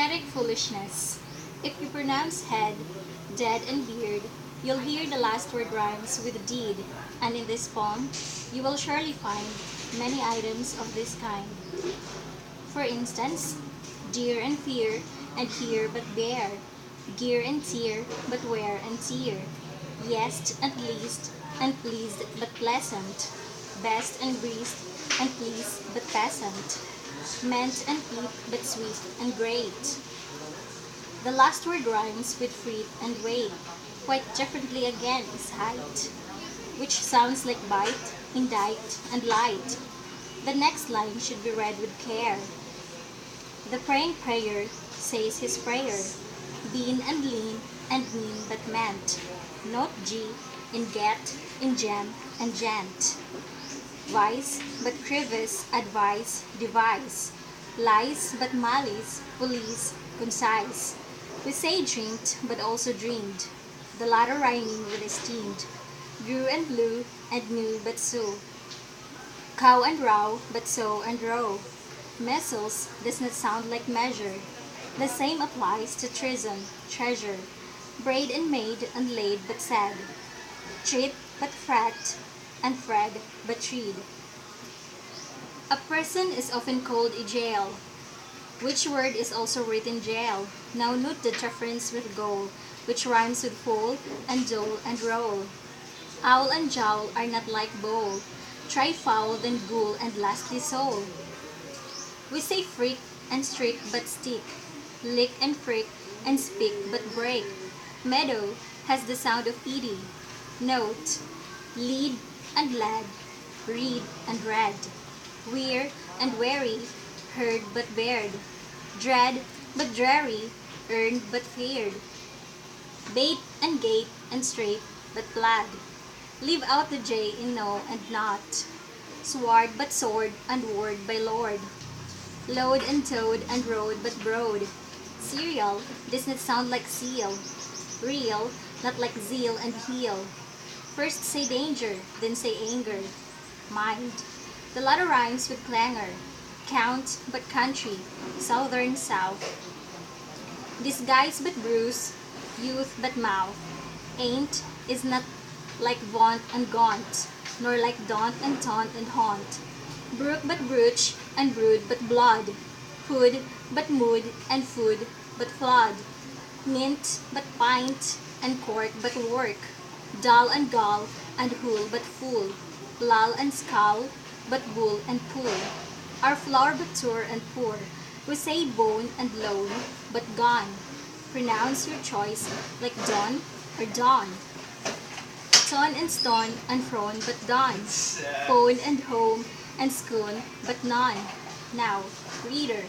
Phonetic foolishness. If you pronounce head, dead, and beard, you'll hear the last word rhymes with deed, and in this poem, you will surely find many items of this kind. For instance, dear and fear, and here but bear, gear and tear, but wear and tear, yes and least, and pleased but pleasant, best and breezed, and pleased but peasant, meant and peat but sweet and great. The last word rhymes with freet and weight. Quite differently again is height, which sounds like bite, indict, and light. The next line should be read with care. The praying prayer says his prayer, bean and lean and mean but meant. Note G in get, in gem, and gent. Vice but crevice, advice, devise. Lies but malice, police, concise. We say dreamed but also dreamed, the latter rhyming with esteemed. Grew and blew and knew but so. Cow and row but sow and row. Measles does not sound like measure. The same applies to treason, treasure. Braid and made and laid but said. Treat but fret, and fret but tread. A person is often called a jail, which word is also written jail. Now note the difference with goal, which rhymes with foal and dole and roll. Owl and jowl are not like bowl. Try foul, then ghoul, and lastly soul. We say freak and streak but stick, lick and prick and speak but break. Meadow has the sound of ed. Note, lead and lad, read and read. Weir and wary, heard but bared. Dread but dreary, earned but feared. Bait and gate and straight but plaid. Leave out the J in no and not. Sword but sword and word by lord. Load and toad and road but broad. Cereal does not sound like seal. Real, not like zeal and heel. First say danger, then say anger. Mind. The latter rhymes with clangor. Count but country, southern south. Disguise but bruise, youth but mouth. Ain't is not like vaunt and gaunt, nor like daunt and taunt and haunt. Brook but brooch, and brood but blood. Hood but mood, and food but flood. Mint but pint, and cork but work. Dull and gall, and hool but fool. Lull and scull, but bull and pool. Our flour but tour and poor. We say bone and loan, but gone. Pronounce your choice like dawn or dawn. Ton and stone and thrown but done. Phone and home and scone but none. Now, reader,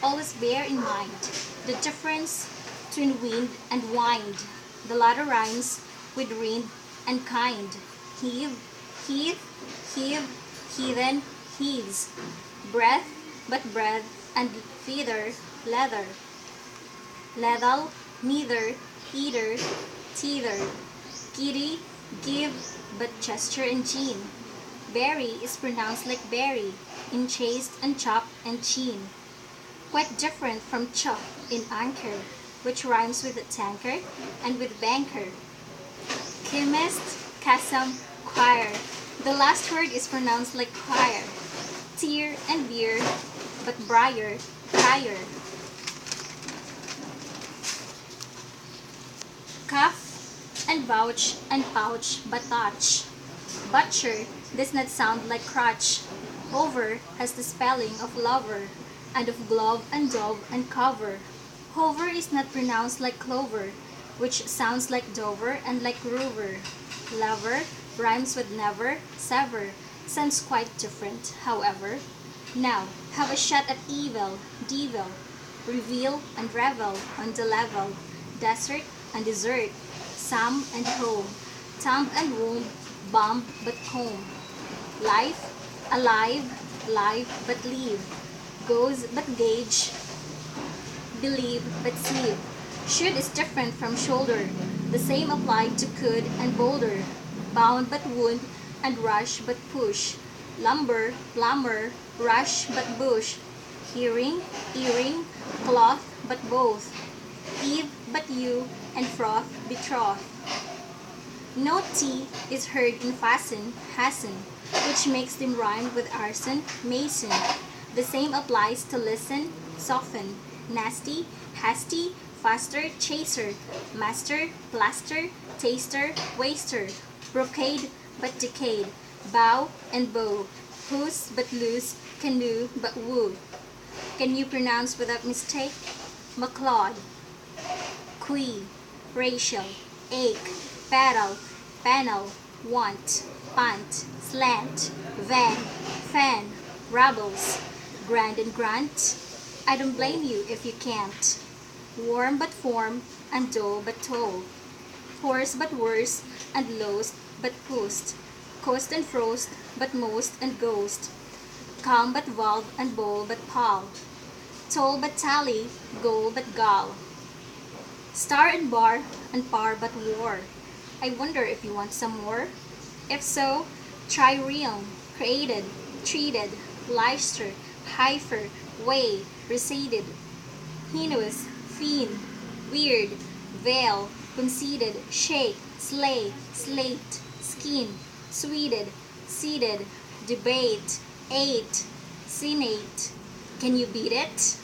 always bear in mind the difference between wind and wind. The latter rhymes with rind and kind. Heave, heave, heave, heathen, heaves. Breath but breath and feather, leather. Lethal, neither, either, teether. Giddy, give, but gesture and gene. Berry is pronounced like berry, in chaste and chop and chin. Quite different from chop in anchor, which rhymes with tanker and with banker. Chemist, chasm, choir. The last word is pronounced like choir. Tear and beer, but briar, prior. Cuff and vouch and pouch but touch. Butcher does not sound like crotch. Over has the spelling of lover, and of glove and dove and cover. Hover is not pronounced like clover, which sounds like Dover and like rover. Lover rhymes with never, sever, sounds quite different, however. Now, have a shot at evil, devil, reveal and revel on the level, desert and desert, Sam and home, thumb and womb, bomb but comb. Life, alive, live but leave, goes but gauge, believe but sieve. Should is different from shoulder, the same applied to could and boulder. Bound but wound, and rush but push. Lumber, plumber, rush but bush. Hearing, earring, cloth but both, Eve but you, and froth betroth. No T is heard in fasten, hasten, which makes them rhyme with arson, mason. The same applies to listen, soften, nasty, hasty, faster, chaser, master, plaster, taster, waster, brocade but decayed, bow and bow, whose but loose, canoe but woo. Can you pronounce without mistake? McLeod, qui, racial, ache, battle, panel, want, pant, slant, van, fan, rabbles, grand and grant. I don't blame you if you can't. Warm but form, and dull but toll. Hoarse but worse, and lost but post. Coast and frost, but most and ghost. Calm but valve, and bowl but pall. Toll but tally, goal but gall. Star and bar, and par but war. I wonder if you want some more? If so, try realm, created, treated, Leicester, heifer, way, receded, heinous, fiend, weird, veil, conceded, shake, slay, slate, skin, sweeted, seated, debate, ate, senate. Can you beat it?